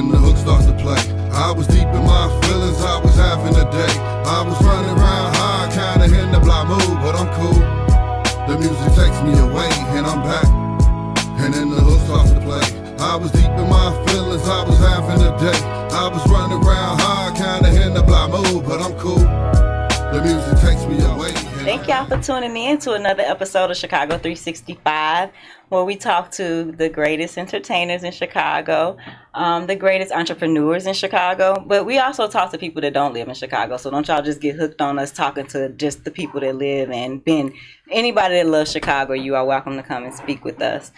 then the hook starts to play. I was deep in my feelings, I was having a day. I was running around high, kinda in the block mood, but I'm cool. The music takes me away, and I'm back. And then the hook starts to play. I was deep in my feelings, I was having a day. I was running around high, kinda in the block mood, but I'm cool. The music takes me away. Thank y'all for tuning in to another episode of Chicago 365, where we talk to the greatest entertainers in Chicago, the greatest entrepreneurs in Chicago, but we also talk to people that don't live in Chicago, so don't y'all just get hooked on us talking to just the people that live and been. Anybody that loves Chicago, you are welcome to come and speak with us.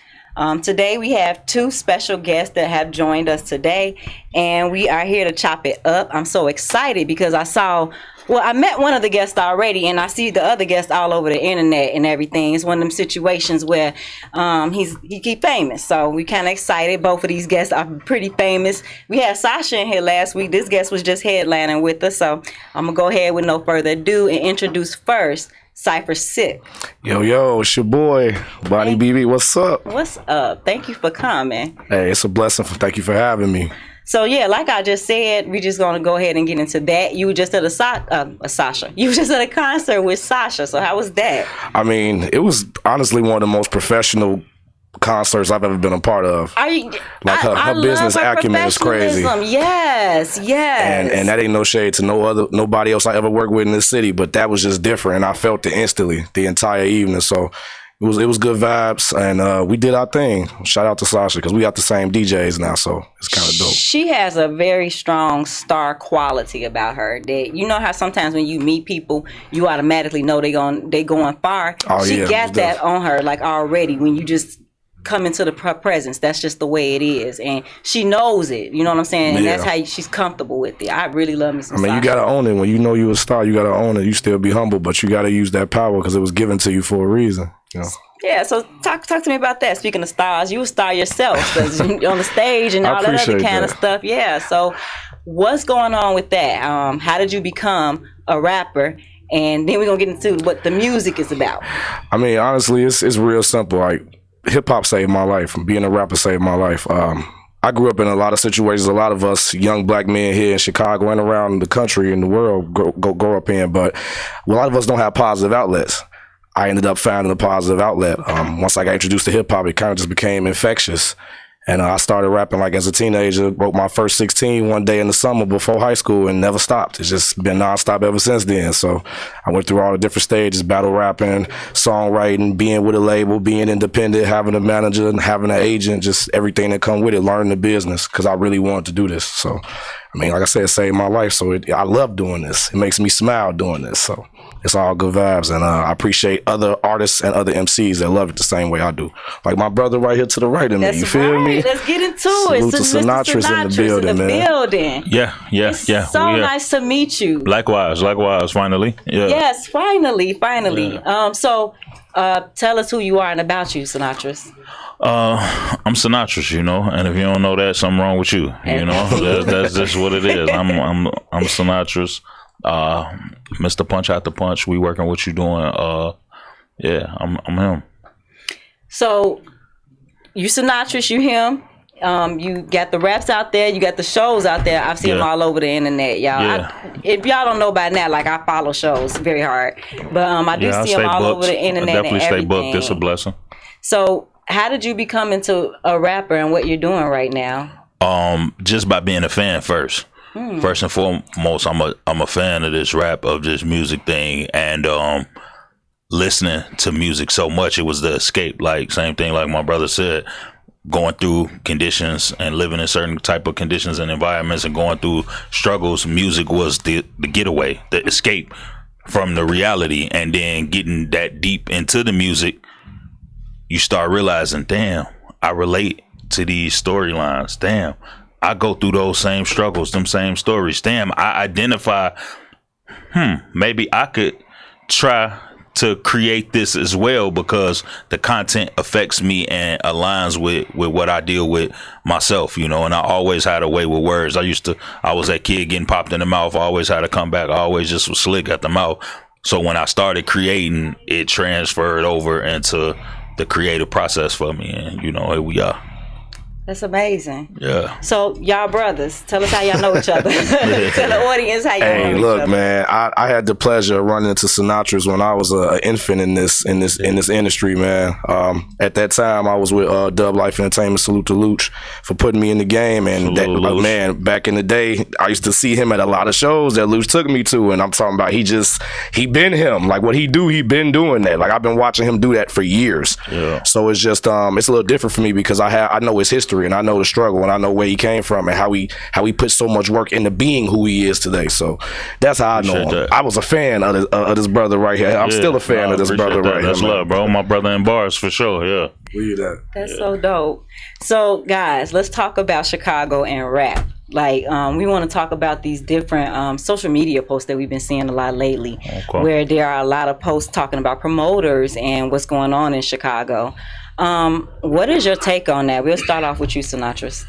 Today we have two special guests that have joined us today, and we are here to chop it up. I'm so excited because I met one of the guests already, and I see the other guests all over the internet and everything. It's one of them situations where he keep famous, so we kind of excited. Both of these guests are pretty famous. We had Sasha in here last week. This guest was just headlining with us, so I'm gonna go ahead with no further ado and introduce first Cyphersick. Yo, it's your boy, Bonnie BB. What's up? What's up? Thank you for coming. Hey, it's a blessing. Thank you for having me. So yeah, like I just said, we're just gonna go ahead and get into that. You were just at Sasha. You were just at a concert with Sasha. So how was that? I mean, it was honestly one of the most professional concerts I've ever been a part of. Her business acumen is crazy. Yes. And that ain't no shade to nobody else I ever worked with in this city, but that was just different, and I felt it instantly the entire evening. So it was good vibes, and we did our thing. Shout out to Sasha because we got the same DJs now, so it's kind of dope. She has a very strong star quality about her. That you know how sometimes when you meet people, you automatically know they going far. She got that on her like already when you just come into the presence. That's just the way it is, and she knows it. You know what I'm saying? And that's how she's comfortable with it. I really love me some Sasha. You gotta own it. When you know you're a star, you gotta own it. You still be humble, but you gotta use that power because it was given to you for a reason. You know? Yeah, so talk to me about that. Speaking of stars, you a star yourself because on the stage and all that other kind of stuff. Yeah, so what's going on with that? How did you become a rapper? And then we're going to get into what the music is about. I mean, honestly, it's real simple. Like, hip-hop saved my life. Being a rapper saved my life. I grew up in a lot of situations a lot of us young black men here in Chicago and around the country and the world grow up in, but a lot of us don't have positive outlets. I ended up finding a positive outlet. Once I got introduced to hip-hop, it kind of just became infectious. And I started rapping like as a teenager, wrote my first 16 one day in the summer before high school and never stopped. It's just been nonstop ever since then. So I went through all the different stages, battle rapping, songwriting, being with a label, being independent, having a manager and having an agent, just everything that come with it, learning the business because I really wanted to do this. So, I mean, like I said, it saved my life. So I love doing this. It makes me smile doing this. So it's all good vibes. And I appreciate other artists and other MCs that love it the same way I do. Like my brother right here to the right of me. You feel me? Let's get into it. Salute to Sinatris in the building, man. Yeah. It's so nice to meet you. Likewise, finally. Yeah. Yes, finally. Yeah. So tell us who you are and about you, Sinatris. I'm Sinatris, and if you don't know that, something wrong with you. That's just what it is. I'm Sinatris. Mr. Punch Out the Punch. We working what you doing. I'm him. So you Sinatris, you him. You got the raps out there, you got the shows out there. I've seen them all over the internet, y'all. Yeah. If y'all don't know by now, like I follow shows very hard, but I do see them all over the internet. I definitely and everything. Stay booked. It's a blessing. So how did you become into a rapper and what you're doing right now? Just by being a fan first. First and foremost, I'm a fan of this rap, of this music thing, and listening to music so much, it was the escape. Like same thing, like my brother said, going through conditions and living in certain type of conditions and environments and going through struggles. Music was the getaway, the escape from the reality, and then getting that deep into the music, you start realizing, damn, I relate to these storylines. Damn, I go through those same struggles, them same stories. Damn, I identify, maybe I could try to create this as well because the content affects me and aligns with what I deal with myself, and I always had a way with words. I was that kid getting popped in the mouth. I always had to come back. I always just was slick at the mouth. So when I started creating, it transferred over into the creative process for me. And, here we are. That's amazing. Yeah. So y'all brothers, tell us how y'all know each other. Tell the audience how y'all know Hey, each look, other. man. I had the pleasure of running into Sinatris when I was an infant in this industry, man. At that time, I was with Dub Life Entertainment. Salute to Luch for putting me in the game. And that, man, back in the day, I used to see him at a lot of shows that Luch took me to, and I'm talking about he been him. Like what he do, he been doing that. Like I've been watching him do that for years. Yeah. So it's just it's a little different for me because I know his history and I know the struggle and I know where he came from and how he put so much work into being who he is today. So that's how I know him. I was a fan of this brother right here. I'm still a fan of this brother right here. That's love, bro. My brother in bars for sure. Yeah. That's so dope. So guys, let's talk about Chicago and rap. Like we want to talk about these different social media posts that we've been seeing a lot lately, where there are a lot of posts talking about promoters and what's going on in Chicago. What is your take on that? We'll start off with you, Sinatris.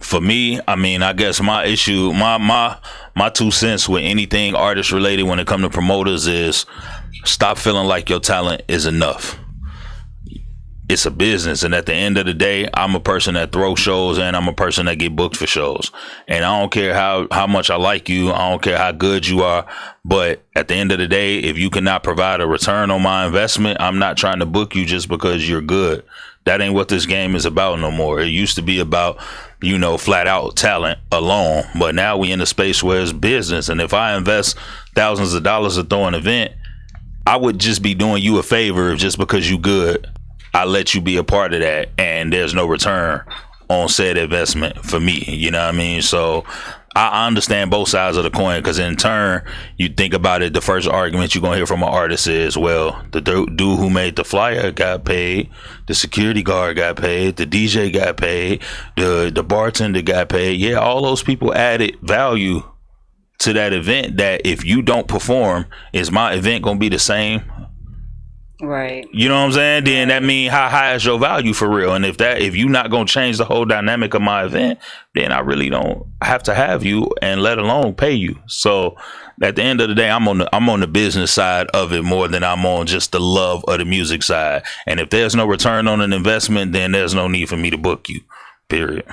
For me, I mean, I guess my issue, my 2 cents with anything artist related when it comes to promoters is stop feeling like your talent is enough. It's a business, and at the end of the day, I'm a person that throws shows and I'm a person that get booked for shows. And I don't care how much I like you, I don't care how good you are, but at the end of the day, if you cannot provide a return on my investment, I'm not trying to book you just because you're good. That ain't what this game is about no more. It used to be about, flat out talent alone, but now we in a space where it's business. And if I invest thousands of dollars to throw an event, I would just be doing you a favor if just because you good, I let you be a part of that and there's no return on said investment for me. You know what I mean? So I understand both sides of the coin, because in turn, you think about it, the first argument you're going to hear from an artist is, well, the dude who made the flyer got paid, the security guard got paid, the DJ got paid, the bartender got paid. Yeah, all those people added value to that event that if you don't perform, is my event going to be the same? Right. You know what I'm saying? Then that means how high is your value for real? And if you're not gonna change the whole dynamic of my event, then I really don't have to have you, and let alone pay you. So at the end of the day, I'm on the business side of it more than I'm on just the love of the music side. And if there's no return on an investment, then there's no need for me to book you. Period.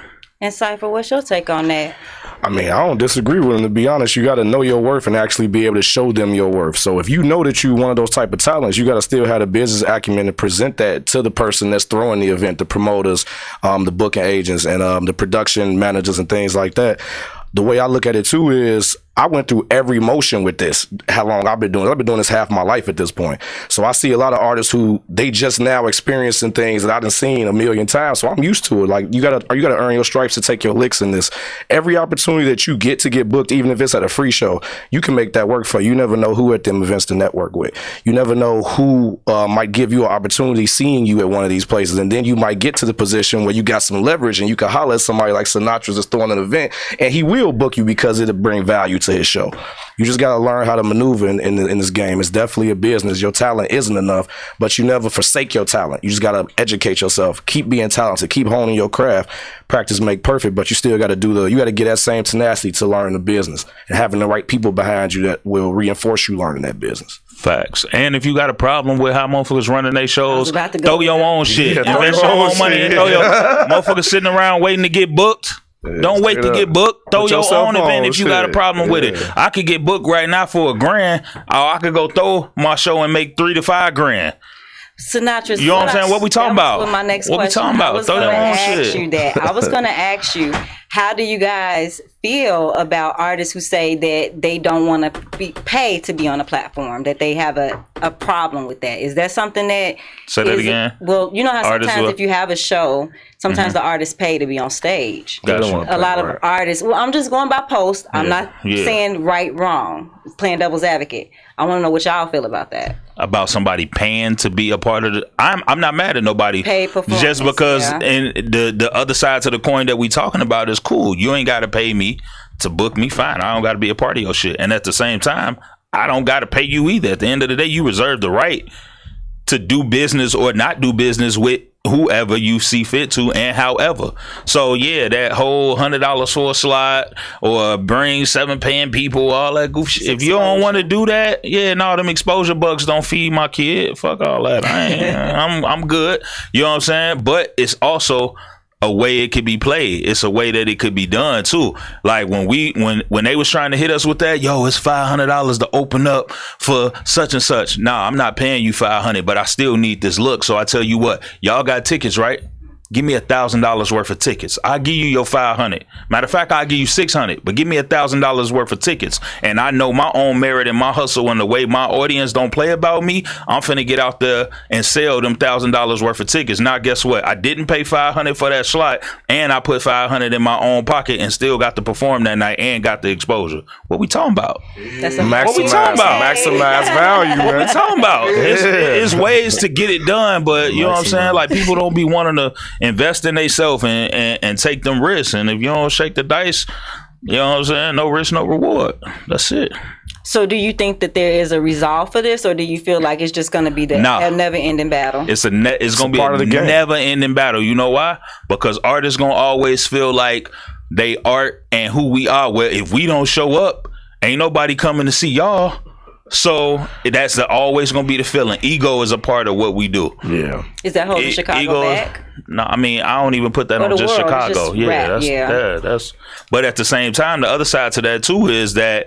And Cypher, what's your take on that? I mean, I don't disagree with him. To be honest, you got to know your worth and actually be able to show them your worth. So if you know that you're one of those type of talents, you got to still have the business acumen to present that to the person that's throwing the event, the promoters, the booking agents, and the production managers and things like that. The way I look at it too is I went through every motion with this. How long I've been doing it. I've been doing this half my life at this point. So I see a lot of artists who they just now experiencing things that I done seen a million times. So I'm used to it. Like you gotta earn your stripes to take your licks in this. Every opportunity that you get to get booked, even if it's at a free show, you can make that work for you. You never know who at them events to network with. You never know who might give you an opportunity seeing you at one of these places. And then you might get to the position where you got some leverage and you can holler at somebody like Sinatris that's throwing an event, and he will book you because it'll bring value to his show. You just got to learn how to maneuver in this game. It's definitely a business. Your talent isn't enough, but you never forsake your talent. You just got to educate yourself. Keep being talented. Keep honing your craft. Practice make perfect, but you still got to you got to get that same tenacity to learn the business, and having the right people behind you that will reinforce you learning that business. Facts. And if you got a problem with how motherfuckers running their shows, throw your own shit. Invest your own money and throw your motherfuckers sitting around waiting to get booked. Don't wait to get booked. Throw your own event if you got a problem with it. I could get booked right now for $1,000, or I could go throw my show and make $3,000 to $5,000. Sinatris, you know what I'm saying? What we talking about? My next what question. We talking about? Throw your own shit. I was going to ask you, how do you guys feel about artists who say that they don't want to be paid to be on a platform, that they have a problem with that? Is that something that... Say that again? Well, you know how sometimes if you have a show, sometimes the artists pay to be on stage. Gotcha. A lot of artists... Well, I'm just going by post. I'm not saying right, wrong. Playing devil's advocate. I want to know what y'all feel about that. About somebody paying to be a part of it. I'm not mad at nobody. Paid performance. Just because and the other side to the coin that we talking about is cool. You ain't got to pay me to book me. Fine. I don't got to be a part of your shit. And at the same time, I don't got to pay you either. At the end of the day, you reserve the right to do business or not do business with whoever you see fit to and however. So yeah, that whole $100 for a slot or bring 7 paying people, all that goof shit. If you don't want to do that, them exposure bucks don't feed my kid. Fuck all that. I'm good. You know what I'm saying? But it's also a way it could be played. It's a way that it could be done too. Like when they was trying to hit us with that, yo, it's $500 to open up for such and such. Nah, I'm not paying you $500, but I still need this look. So I tell you what, y'all got tickets, right? Give me $1,000 worth of tickets. I'll give you your $500. Matter of fact, I'll give you $600, but give me $1,000 worth of tickets. And I know my own merit and my hustle and the way my audience don't play about me. I'm finna get out there and sell them $1,000 worth of tickets. Now, guess what? I didn't pay $500 for that slot, and I put $500 in my own pocket and still got to perform that night and got the exposure. What we talking about? That's What we talking about? Maximize value, man. What we talking about? It's ways to get it done, but you know what I'm saying? Like, people don't be wanting to invest in themselves and take them risks. And if you don't shake the dice, you know what I'm saying? No risk, no reward. That's it. So do you think that there is a resolve for this, or do you feel like it's just going to be a never-ending battle? It's going to be a never-ending battle. You know why? Because artists going to always feel like they art and who we are. Well, if we don't show up, ain't nobody coming to see y'all. So that's always going to be the feeling. Ego is a part of what we do. Yeah. Is that holding Chicago back? No, I mean, I don't even put that on just world, Chicago. Just that's. But at the same time, the other side to that too is that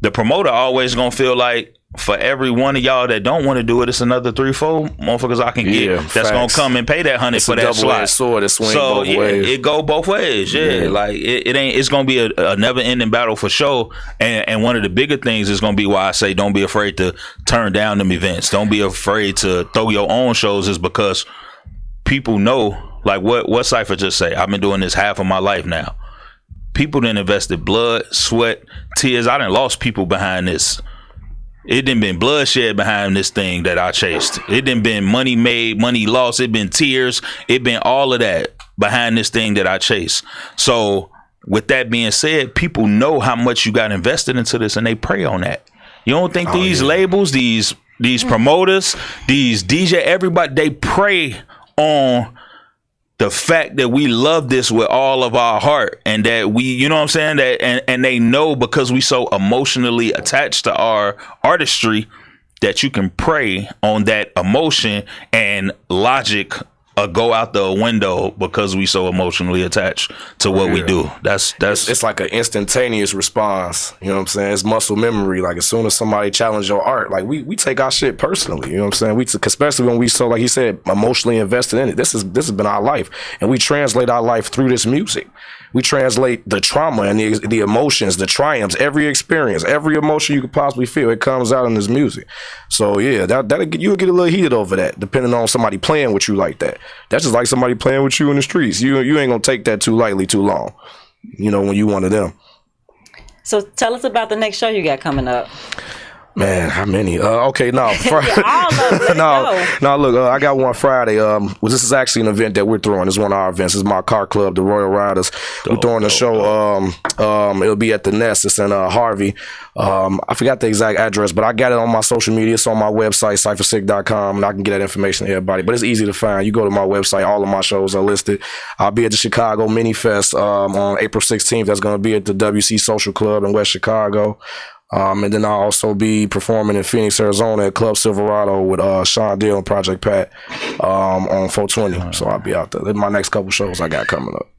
the promoter always going to feel like for every one of y'all that don't want to do it, it's another 3-4 motherfuckers I can get that's gonna come and pay that $100 for that slot. Sword, swing so both ways. It go both ways. Like it ain't. It's gonna be a never ending battle for sure. And one of the bigger things is gonna be why I say don't be afraid to turn down them events. Don't be afraid to throw your own shows. Is because people know, like what Cypher just say. I've been doing this half of my life now. People done invested blood, sweat, tears. I done lost people behind this. It done been bloodshed behind this thing that I chased. It done been money made, money lost. It been tears. It been all of that behind this thing that I chased. So with that being said, people know how much you got invested into this and they prey on that. You don't think these labels, these promoters, these DJ, everybody, they prey on the fact that we love this with all of our heart and that we, you know what I'm saying? That and they know because we so emotionally attached to our artistry that you can prey on that emotion and logic go out the window because we so emotionally attached to what we do. That's it's like an instantaneous response. You know what I'm saying? It's muscle memory. Like as soon as somebody challenge your art, like we take our shit personally. You know what I'm saying? Especially when we so, like he said, emotionally invested in it. This has been our life, and we translate our life through this music. We translate the trauma and the emotions, the triumphs, every experience, every emotion you could possibly feel. It comes out in this music. So yeah, you'll get a little heated over that, depending on somebody playing with you like that. That's just like somebody playing with you in the streets. You ain't gonna take that too lightly too long. You know, when you one of them. So tell us about the next show you got coming up. Man, how many? Okay, no. Look, I got one Friday. This is actually an event that we're throwing. It's one of our events. It's my car club, the Royal Riders. We're throwing a show. It'll be at the Nest. It's in Harvey. I forgot the exact address, but I got it on my social media. It's on my website, cyphersick.com, and I can get that information to everybody. But it's easy to find. You go to my website, all of my shows are listed. I'll be at the Chicago Mini Fest on April 16th. That's going to be at the WC Social Club in West Chicago. And then I'll also be performing in Phoenix, Arizona at Club Silverado with Sean Deal and Project Pat on 420. So I'll be out there. They're my next couple shows I got coming up.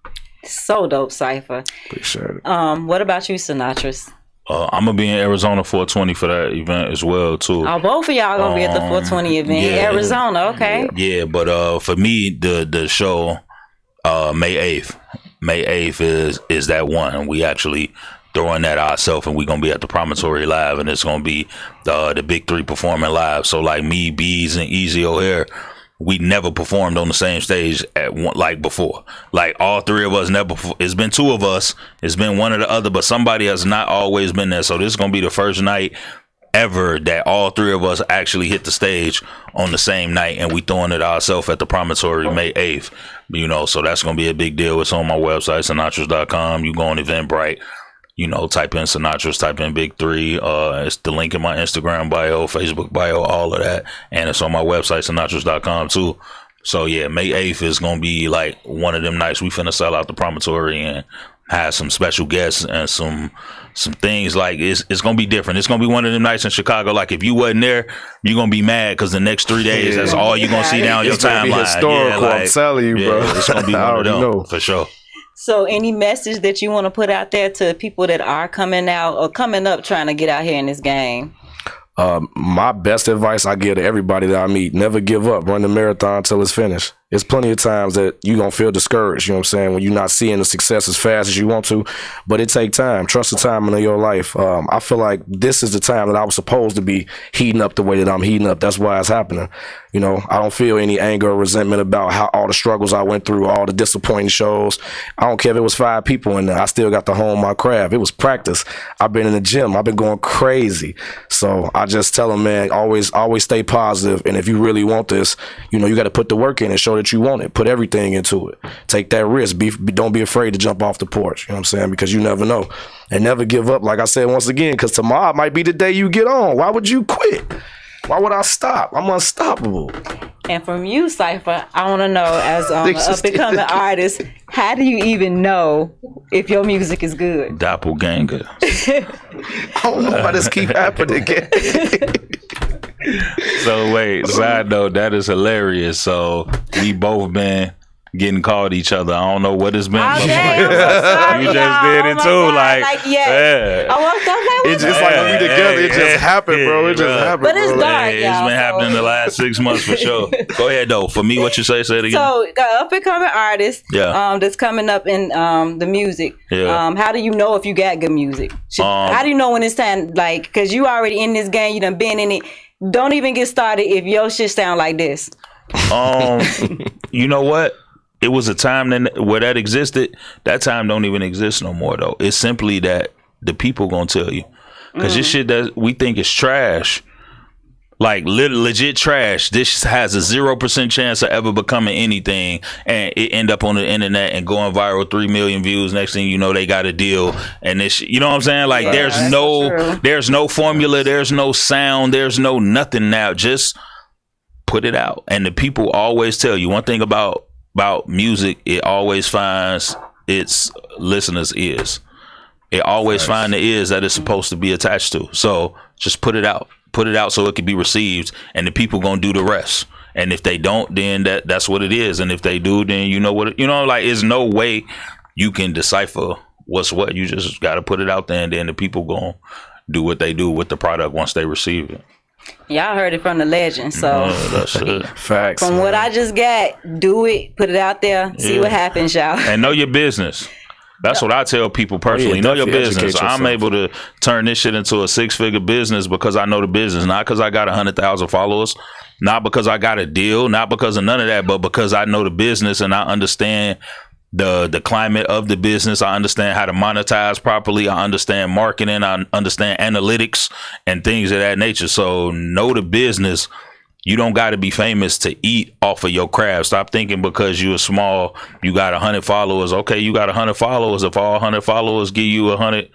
So dope, Cypher. Appreciate it. What about you, Sinatris? I'm gonna be in Arizona 420 for that event as well too. Oh, both of y'all gonna be at the 420 event in Arizona, okay? Yeah, but for me, the show May 8th is that one. We actually throwing that ourselves, and we're gonna be at the Promontory live, and it's gonna be the big three performing live. So like me, Bees, and Easy O'Hare, we never performed on the same stage like before. Like all three of us never. It's been two of us. It's been one or the other, but somebody has not always been there. So this is gonna be the first night ever that all three of us actually hit the stage on the same night, and we throwing it ourselves at the Promontory May 8th. You know, so that's gonna be a big deal. It's on my website, Sinatris.com. You go on Eventbrite. You know, type in Sinatris, type in Big Three. It's the link in my Instagram bio, Facebook bio, all of that. And it's on my website, Sinatris.com too. So yeah, May 8th is going to be like one of them nights we finna sell out the Promontory, and have some special guests and some things. Like it's gonna be different. It's gonna be one of them nights in Chicago. Like if you wasn't there, you're gonna be mad because the next 3 days, that's all you're gonna see down your timeline. Historical, I'm telling you, bro. It's gonna be one of them for sure. So any message that you want to put out there to people that are coming out or coming up trying to get out here in this game? My best advice I give to everybody that I meet: never give up. Run the marathon till it's finished. There's plenty of times that you're going to feel discouraged, you know what I'm saying, when you're not seeing the success as fast as you want to, but it take time. Trust the timing of your life. I feel like this is the time that I was supposed to be heating up the way that I'm heating up. That's why it's happening. You know, I don't feel any anger or resentment about how all the struggles I went through, all the disappointing shows. I don't care if it was 5 people in there. I still got to hone my craft. It was practice. I've been in the gym. I've been going crazy. So I just tell them, man, always stay positive. And if you really want this, you know, you got to put the work in and show that you want it. Put everything into it. Take that risk. Don't be afraid to jump off the porch. You know what I'm saying? Because you never know. And never give up, like I said once again, because tomorrow might be the day you get on. Why would you quit? Why would I stop? I'm unstoppable. And from you, Cypher, I want to know, as an up-and-coming artist, how do you even know if your music is good? Doppelganger. I don't know why this keep happening again. So wait, side note, that is hilarious. So we both been getting called each other. I don't know what it's been. Oh, damn, sorry, you just did it too. God, Yeah. I walked up like, It's just like when we together, it just happened, bro. It just happened. But it's bro. dark, It's y'all, been happening the last 6 months for sure. Go ahead though. For me, what you say it again. So the up-and-coming artist that's coming up in the music, how do you know if you got good music? How do you know when it's time, like, because you already in this game, you done been in it. Don't even get started if your shit sound like this. You know what? It was a time where that existed. That time don't even exist no more though. It's simply that the people gonna tell you, because this shit that we think is trash, like legit trash. This has a 0% chance of ever becoming anything, and it end up on the internet and going viral, 3 million views. Next thing you know, they got a deal, and this, you know what I'm saying? Like there's no formula, there's no sound, there's no nothing now. Just put it out, and the people always tell you one thing about music. It always finds its listeners' ears. It always finds the ears that it's supposed to be attached to. So just put it out so it can be received, and the people gonna do the rest. And if they don't, then that's what it is. And if they do, then you know what, like, there's no way you can decipher what's what. You just got to put it out there, and then the people gonna do what they do with the product once they receive it. Y'all heard it from the legend. So that's it. Facts. From what I just got, do it, put it out there, see what happens, y'all. And know your business. That's what I tell people personally. Know your business. I'm able to turn this shit into a 6-figure business because I know the business, not because I got 100,000 followers, not because I got a deal, not because of none of that, but because I know the business and I understand the climate of the business. I understand how to monetize properly. I understand marketing. I understand analytics and things of that nature. So know the business. You don't got to be famous to eat off of your craft. Stop thinking because you're small, you got 100 followers. Okay, you got 100 followers. If all 100 followers give you $100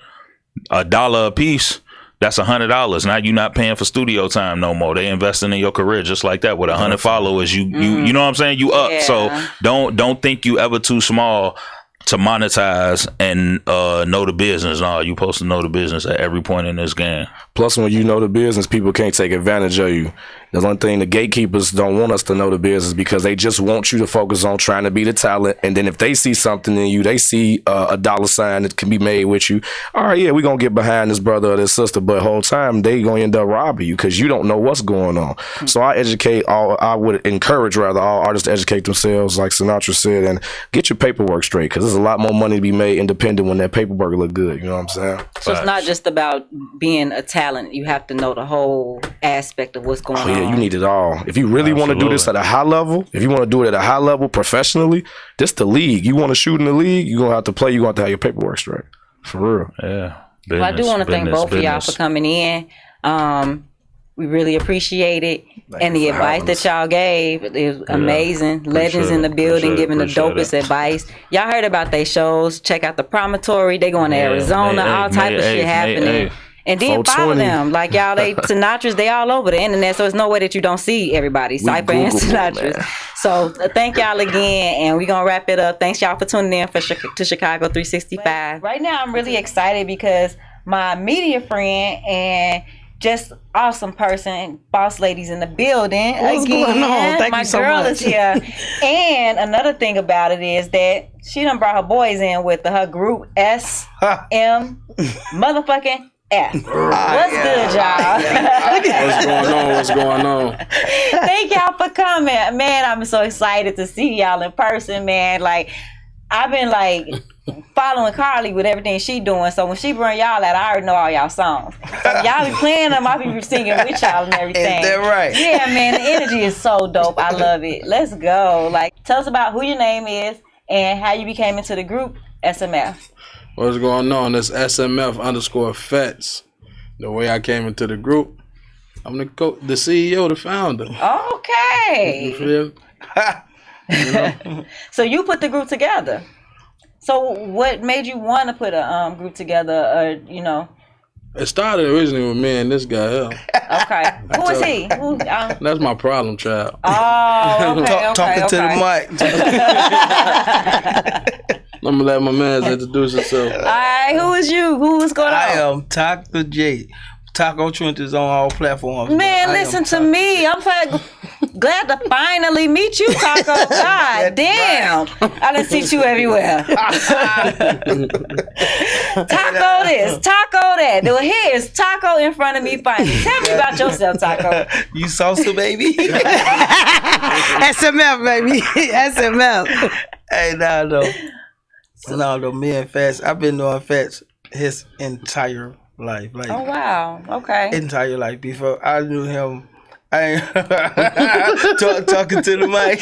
a piece, that's $100. Now you're not paying for studio time no more. They investing in your career just like that. With 100 followers, you know what I'm saying? You up. Yeah. So don't think you ever too small to monetize and know the business. No, you supposed to know the business at every point in this game. Plus, when you know the business, people can't take advantage of you. The one thing the gatekeepers don't want us to know the business because they just want you to focus on trying to be the talent. And then if they see something in you, they see a dollar sign that can be made with you. All right, yeah, we're going to get behind this brother or this sister. But the whole time, they going to end up robbing you because you don't know what's going on. So I would encourage all artists to educate themselves, like Sinatra said, and get your paperwork straight because there's a lot more money to be made independent when that paperwork look good. You know what I'm saying? So it's not just about being a talent. You have to know the whole aspect of what's going on. Yeah, you need it all. If you really want to do this at a high level, if you want to do it at a high level professionally, this the league. You want to shoot in the league, you're going to have to play. You're going to have your paperwork straight. For real. Yeah. Well, I do want to thank both of y'all for coming in. We really appreciate it. And the advice that y'all gave is amazing. Legends in the building giving the dopest advice. Y'all heard about their shows. Check out the Promontory. They going to Arizona. All type of shit happening. And then follow 420. them. Like y'all, they Sinatris, they all over the internet, so there's no way that you don't see everybody. Cypher and Google, Sinatris. man. So thank y'all again, and we're gonna wrap it up. Thanks y'all for tuning in to Chicago 365. Right now, I'm really excited because my media friend and just awesome person, boss ladies in the building. What's going on? Thank my you so girl much. is here. And another thing about it is that she done brought her boys in with her group SM motherfucking F. What's good, y'all? What's going on? Thank y'all for coming. Man, I'm so excited to see y'all in person, man. Like, I've been like following Karli with everything she doing. So when she bring y'all out, I already know all y'all songs. So y'all be playing them, I be singing with y'all and everything. Is that right? Yeah, man, the energy is so dope. I love it. Let's go. Like, tell us about who your name is and how you became into the group SMF. What's going on? It's SMF_Fets. The way I came into the group, I'm the CEO, the founder. Okay. You feel? You know? So you put the group together. So what made you want to put a group together? It started originally with me and this guy here. Okay. Who is he? That's my problem child. Oh, okay. Talking to the mic. I'm gonna let my man introduce himself. All right. Who is you? Who is going on? I am Taco J. Taco Trent is on all platforms. Man, listen to me. I'm glad to finally meet you, Taco. God damn. I done see you everywhere. Taco this, Taco that. Here's Taco in front of me finally. Tell me about yourself, Taco. You salsa, baby? SMF, baby. SMF. Hey, no, me and Fats, I've been doing Fats his entire life. Like, Oh, wow. Okay. entire life. Before I knew him, I ain't talking to the mic.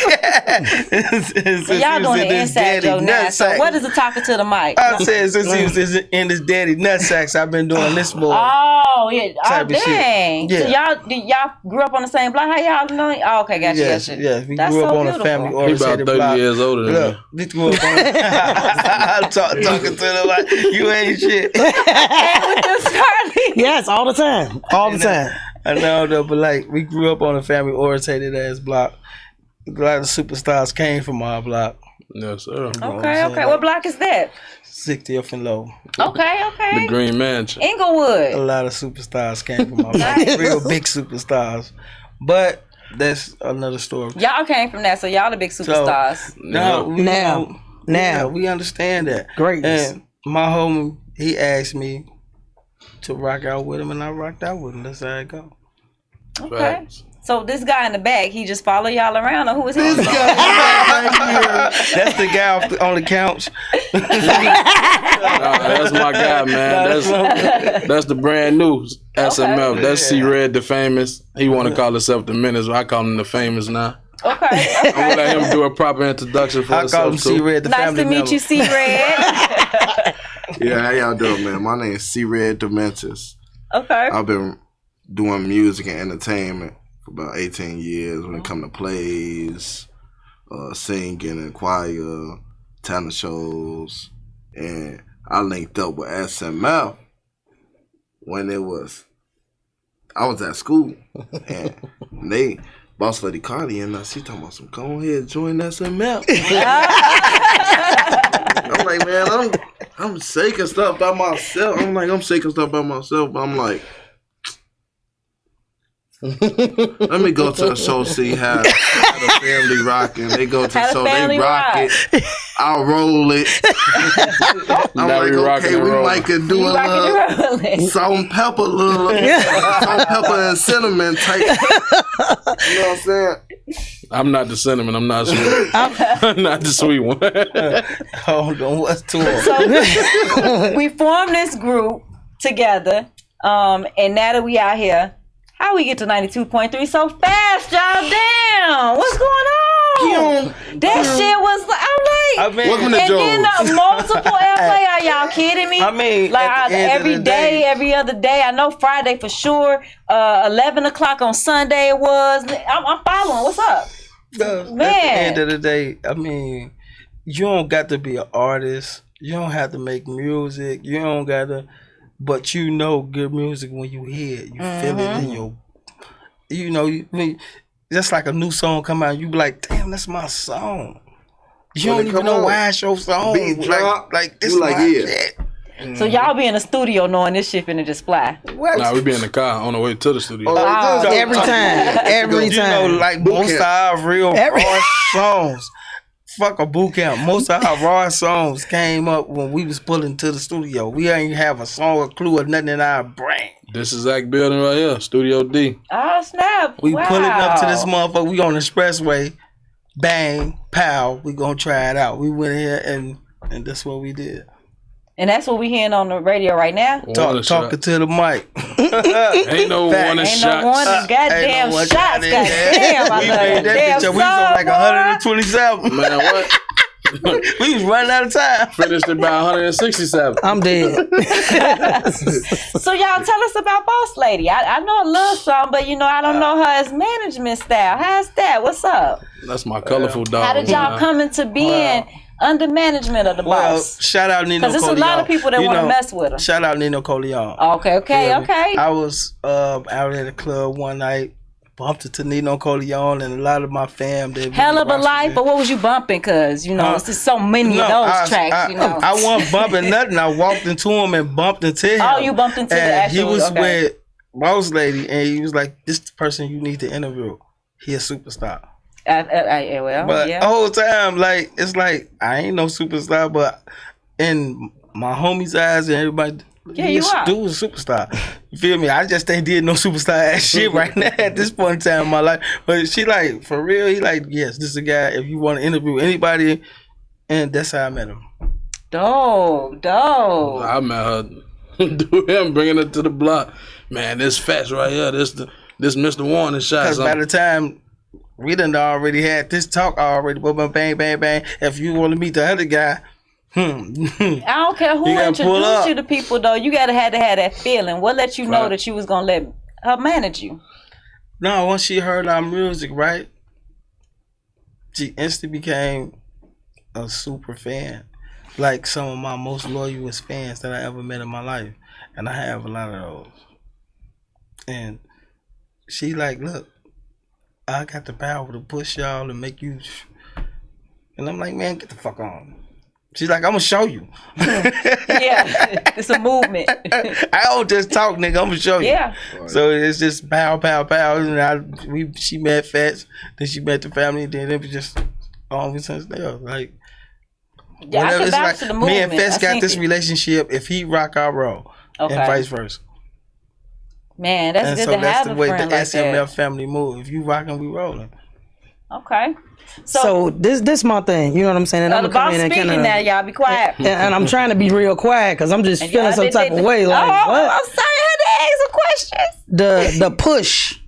So y'all doing the inside joke now. So what is the talking to the mic? I said since he was in his daddy nutsacks, I've been doing this boy. Oh, yeah. Oh, Type of shit. dang. Yeah. So y'all grew up on the same block? How y'all know? Oh, okay, gotcha. Yes, gotcha. yes. We That's grew up so on beautiful. a family He oriented about 30 block. years older than Look, me. we grew up on talking to them like you ain't shit. Yes, all the time. All the time. I know though, but like we grew up on a family oriented ass block. A lot of superstars came from our block. Yes, sir. Okay. What block is that? 60th and Low. Okay. The Green Mansion. A Inglewood. lot of superstars came from our block. Real big superstars. But that's another story. Y'all came from that, so y'all the big superstars. No, Now. we understand that. Greatness. And my homie, he asked me to rock out with him, and I rocked out with him. That's how it go. Okay. Facts. So this guy in the back, he just follow y'all around, or who is he? That's the guy on the couch. That's my guy, man. That's the brand new SMF. That's C-Red, the famous. He want to call himself the Menace. I call him the famous now. Okay. I'm gonna let him do a proper introduction for I call him himself too. C-Red, the Nice family to meet member. you, C-Red. Yeah, how y'all doing, man? My name is C-Red Dementis. Okay. I've been doing music and entertainment for about 18 years when it comes to plays, singing and choir, talent shows. And I linked up with SMF when I was at school. And they, boss lady Karli, and she talking about some, go ahead, join SMF. I'm like, man, I'm shaking stuff by myself. I'm shaking stuff by myself, but I'm like, let me go to a show, see how the family rocking. They go to the show, they rock it. I'll roll it. I'm Now like, we rocking okay, and we rolling. might could do a little salt and pepper, salt and pepper and cinnamon type. You know what I'm saying? I'm not the cinnamon. I'm not sweet. I'm not the sweet one. Hold on, what's to him? So we formed this group together, and now that we out here, how we get to 92.3 so fast, y'all? Damn, what's going on? That shit was, I'm like, Welcome to and then Joe's. multiple airplay. Are y'all kidding me? I mean, like at the end of every the day, day- every other day. I know Friday for sure. 11 o'clock on Sunday it was. I'm following. What's up? At Man. the end of the day, I mean, you don't got to be an artist. You don't have to make music. You don't got to but you know good music when you hear it. You feel it in your, you know, just like a new song come out, you be like, damn, that's my song. You When don't it even come know on, why it's your song. beat drop, Like this you like, my yeah. shit. So y'all be in the studio knowing this shit finna just fly. Nah, we be in the car on the way to the studio. Oh, Every time. Every You know, time. like Boot most camp. of our real Every- raw songs. Fuck a boot camp. Most of our raw songs came up when we was pulling to the studio. We ain't have a song or clue or nothing in our brain. This is Zach building right here, Studio D. Oh, snap. We wow. pulling up to this motherfucker. We on the expressway. Bang, pow. We gonna try it out. We went in here and that's what we did. And that's what we hearing on the radio right now. Warning Talking shot. to the mic. Ain't no Fact. warning Ain't shots. no warning. Goddamn Ain't no one shots. shot in there. Goddamn. I We love made that that damn bitch up. We was on like song, boy. 127. Man, what? We was running out of time. Finished it by 167. I'm dead. So y'all tell us about Boss Lady. I know a little song, but you know I don't know her as management style. How's that? What's up? That's my colorful dog. How did y'all man. come into being under management of the Well, boss? shout out Nino Because there's a lot of people that You want to know, mess with her. Shout out Nino Coleon. Okay. I was out at a club one night, bumped into Nino Coleon and a lot of my fam. They Hell of a really life, watched but what was you bumping? Because, you know, it's just so many of those tracks, you know. I wasn't bumping nothing. I walked into him and bumped into him. Oh, you bumped into the And actual, he was okay. with Boss Lady, and he was like, this the person you need to interview. He a superstar. Well, But yeah. the whole time, like, it's like, I ain't no superstar, but in my homies' eyes and everybody, Yeah, you are. dude was a superstar. You feel me? I just ain't did no superstar ass shit right now at this point in time in my life. But she like, for real, he like, yes, this is a guy, if you want to interview anybody, and that's how I met him. Dope. I met her. Do him bringing her to the block. Man, this Fats right here. This Mr. Warning shot. Because by the time we done already had this talk already, bang, bang, bang. If you want to meet the other guy, I don't care who You gotta pull introduced up. you to people, though. You gotta have to have that feeling. What let you know Right. that you was gonna let her manage you? No, once she heard our music, right, she instantly became a super fan. Like some of my most loyalist fans that I ever met in my life. And I have a lot of those. And she like, look, I got the power to push y'all and make you. And I'm like, man, get the fuck on. She's like, I'm gonna show you. Yeah, it's a movement. I don't just talk, nigga. I'm gonna show you. Yeah. So it's just pow, pow, pow. And she met Fats, then she met the family, then it was just all since there. Like, Yeah, I whatever. can It's vouch like for the me movement. and Fats I got seen this it. relationship. If he rock, I roll, Okay. and vice versa. Man, that's And good so to that's have the a way the friend like SMF that. family move. If you rocking, we rolling. Okay. So this my thing. You know what I'm saying? And the I'm boss coming in speaking and now, kinda, y'all be quiet. and I'm trying to be real quiet because I'm just And feeling y'all some did- type did- of way. Like oh, what? I'm sorry, I had to ask some questions. The push,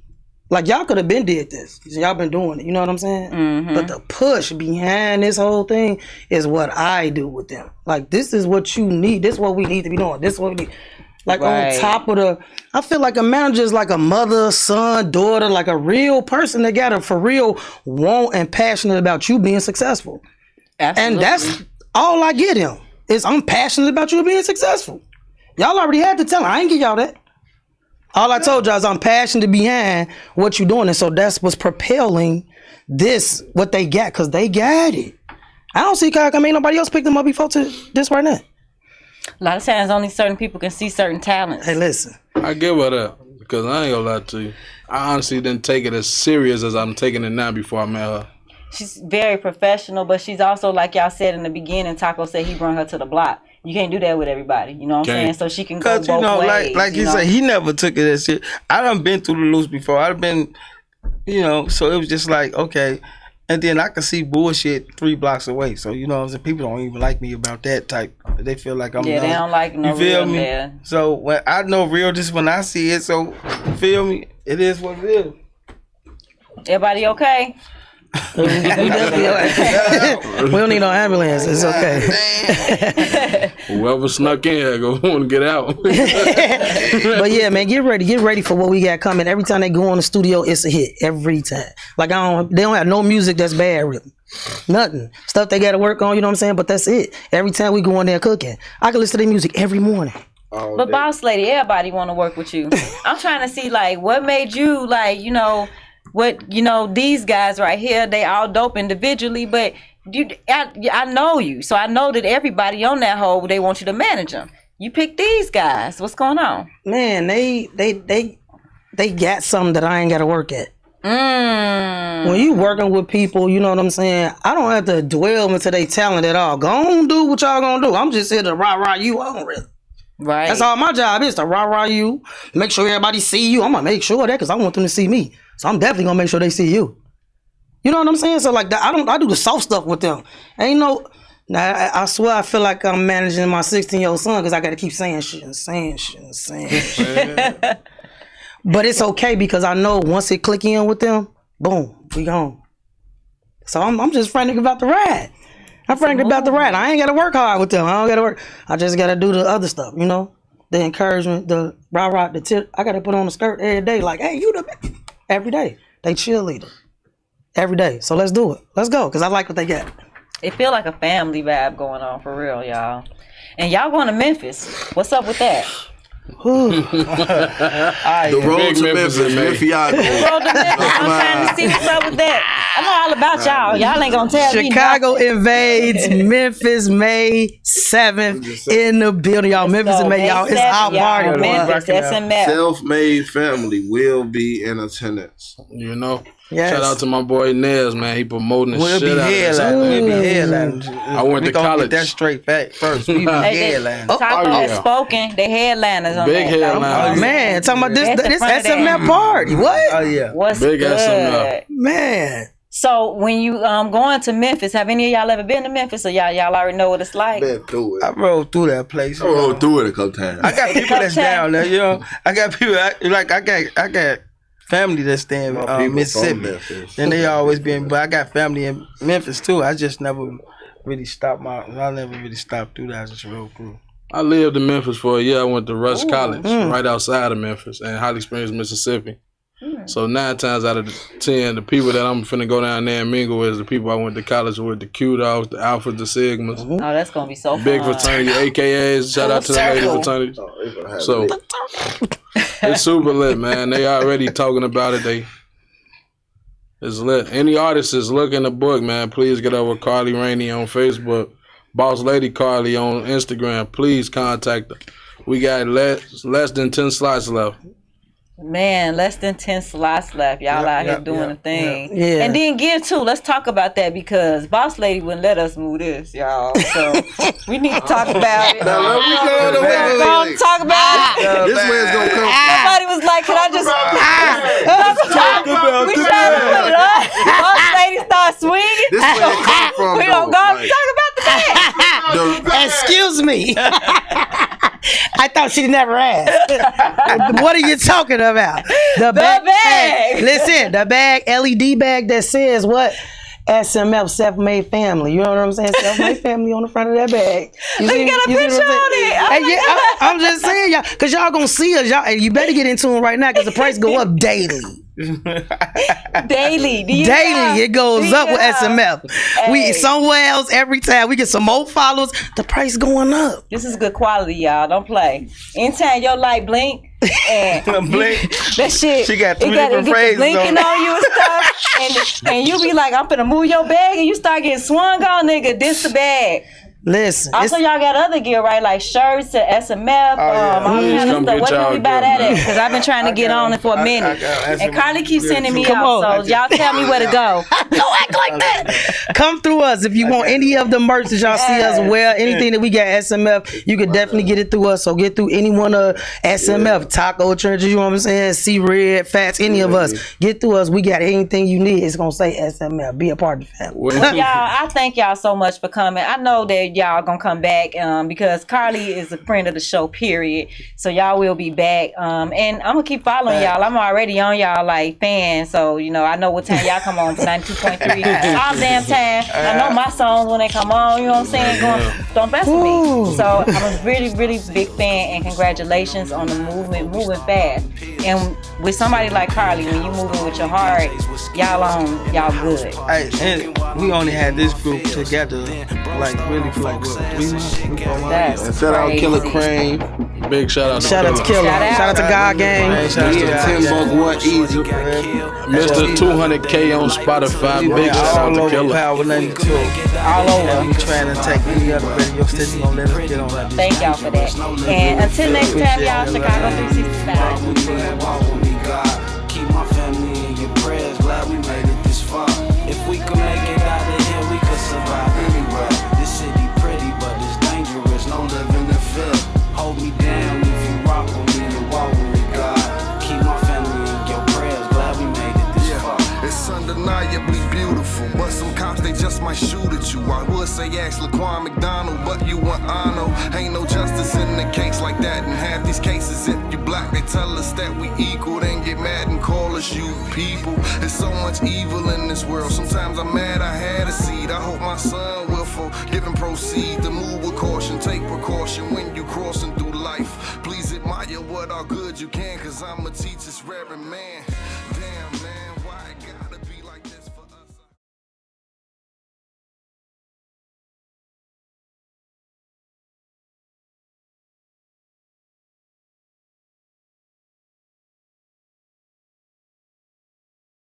like y'all could have been did this. Y'all been doing it. You know what I'm saying? Mm-hmm. But the push behind this whole thing is what I do with them. Like this is what you need. This is what we need to be doing. This is what we need. Like Right. on top of the, I feel like a manager is like a mother, son, daughter, like a real person that got to for real want and passionate about you being successful. Absolutely. And that's all I get him is I'm passionate about you being successful. Y'all already had to tell him. I ain't give y'all that. All I told y'all is I'm passionate behind what you're doing. And so that's what's propelling this, what they got, because they got it. I don't see how come ain't nobody else picked them up before to this right now. A lot of times only certain people can see certain talents. Hey, listen. I give her that because I ain't gonna lie to you. I honestly didn't take it as serious as I'm taking it now before I met her. She's very professional, but she's also, like y'all said in the beginning, Taco said he brought her to the block. You can't do that with everybody, you know what I'm Can't. saying? So she can go Because, both you know, ways. like you he know? said, he never took it as shit. I done been through the loops before. I've been, you know, so it was just like, okay. And then I can see bullshit 3 blocks away. So, you know what I'm saying? People don't even like me about that type. They feel like I'm Yeah, they nuts. don't like no You feel real me? man. So, when I know real just when I see it. So, you feel me? It is what it is. Everybody okay? We don't need no ambulance. It's okay. Whoever snuck in here go want to get out. But yeah, man, get ready for what we got coming. Every time they go on the studio, it's a hit. Every time. Like they don't have no music that's bad really. Nothing. Stuff they gotta work on, you know what I'm saying? But that's it. Every time we go in there cooking, I can listen to their music every morning. But Boss Lady, everybody want to work with you. I'm trying to see like what made you like, these guys right here, they all dope individually, but I know you, so I know that everybody on that whole, they want you to manage them. You pick these guys. What's going on? Man, they got something that I ain't got to work at. When you working with people, you know what I'm saying? I don't have to dwell into their talent at all. Go on, do what y'all gonna do. I'm just here to rah you on, really. Right. That's all my job is, to rah you, make sure everybody see you. I'm gonna make sure of that because I want them to see me. So I'm definitely gonna make sure they see you. You know what I'm saying? So like that, I do the soft stuff with them. Ain't no. Now I swear I feel like I'm managing my 16-year-old son because I got to keep saying shit. But it's okay because I know once it click in with them, boom, we gone. So I'm just frantic about the ride. I ain't got to work hard with them. I don't got to work. I just got to do the other stuff, the encouragement, the rah, the tip. I got to put on a skirt every day. Like, hey, you the best. Every day. They cheerleader. Every day. So let's do it. Let's go because I like what they got. It feel like a family vibe going on for real, y'all. And y'all going to Memphis. What's up with that? The road to Memphis, Memphiago. The road to Memphis. I'm trying to see what's up with that. I know all about y'all. Y'all ain't gonna tell me. Chicago invades Memphis May 7th in the building, y'all. Memphis and May, y'all. It's our party, Memphis, SMF. Self-made family will be in attendance. Yes. Shout out to my boy Nez, man. He promoting the shit out of this. We'll be headlining. I went to college. Get that straight fact first. We be headlining. Taco has spoken. They headliners on big that. headliners. Man, talking about this SMF party. What? Oh, yeah. What's Big good? SMF. Man. So when you going to Memphis, have any of y'all ever been to Memphis, or y'all already know what it's like? Been through it. I rode through that place. I rode through it a couple times. I got people that's down there, I got people I got family that's staying in Mississippi, and they always been. But I got family in Memphis too. I just never really stopped through that. I just rode through. I lived in Memphis for a year. I went to Rush College, right outside of Memphis, in Holly Springs, Mississippi. So 9 times out of 10, the people that I'm finna go down there and mingle with is the people I went to college with, the Q Dogs, the Alphas, the Sigmas. Oh, that's gonna be so fun. Big fraternity, AKAs. Shout out to the lady fraternity. So it's super lit, man. They already talking about it. It's lit. Any artist is looking to book, man, please get over Karli Rainey on Facebook. Boss Lady Karli on Instagram. Please contact her. We got less than 10 slots left. Man, less than 10 slots left. Y'all out here doing a thing. Yeah. And then Gear 2, let's talk about that because Boss Lady wouldn't let us move this, y'all. So we need to talk about it. Now, let me go We're talk about it. This way it's gonna come. Somebody was like, can I just... we trying to put it up. Boss Lady start swinging. This way it come from. We gonna go talk about the bag. Excuse me. I thought she'd never asked. What are you talking about? The bag. Hey, listen, the bag, LED bag that says what? SMF, self-made family. You know what I'm saying? Self-made family on the front of that bag. You got a picture on it. I'm just saying, y'all, because y'all gonna see us. Y'all, you better get into them right now because the price go up daily. Daily. It goes up with SMF. Hey. We somewhere else every time we get some more followers, the price going up. This is good quality, y'all. Don't play. Anytime your light blink, and blink. That shit. She got two different phrases blinking on you and stuff, and you be like, I'm finna move your bag, and you start getting swung on, nigga. This the bag. Listen. Also, y'all got other gear, right? Like shirts to SMF, all kind of stuff. Where can we buy that at? Because I've been trying to get on it for a minute. And Karli keeps sending me out, so y'all tell me where to go. Don't act like that. Come through us if you want any of the merch that y'all see us wear. Anything that we got SMF, you could definitely get it through us. So get through any one of SMF, Taco Churches, you know what I'm saying? C-Red, Fats, any of us. Get through us. We got anything you need. It's going to say SMF. Be a part of the family. Y'all, I thank y'all so much for coming. I know that y'all gonna come back because Karli is a friend of the show, period. So y'all will be back. And I'm gonna keep following y'all. I'm already on y'all like fans. So, I know what time y'all come on to 92.3 all damn time. I know my songs when they come on, you know what I'm saying? Don't mess with me. So I'm a really, really big fan, and congratulations on the movement, moving fast. And with somebody like Karli, when you moving with your heart, y'all good. And we only had this group together like really for 3 months. That's and shout out Killer Crane. Big shout out to Shout out to Killer. Killer. Shout out to God Gang. Man, shout out to Mr. 10 Buck Easy. Mr. 200K on Spotify. Big shout out all to over Killer. Power 92. All over. We trying to take any other radio station, gonna let us get on that. Thank y'all for that. And until next time, y'all, Chicago 365. Keep my family in your prayers, glad we made it this far. If we could make it out of here, we could survive anywhere. This city pretty, but it's dangerous, no living in fear. Hold me down if you rock with me and walk with me, God. Keep my family in your prayers, glad we made it this far. It's undeniably beautiful, but some cops, they just might shoot at you. I would say ask Laquan McDonald, but you want Arno. Ain't no justice in the case like that. In half these cases, if you black, they tell us that we equal, then get mad and call us you people. There's so much evil in this world. Sometimes I'm mad I had a seed. I hope my son will forgive and proceed to move with caution. Take precaution when you crossing through life. Please admire what are good you can, cause I'm a teacher's reverend man.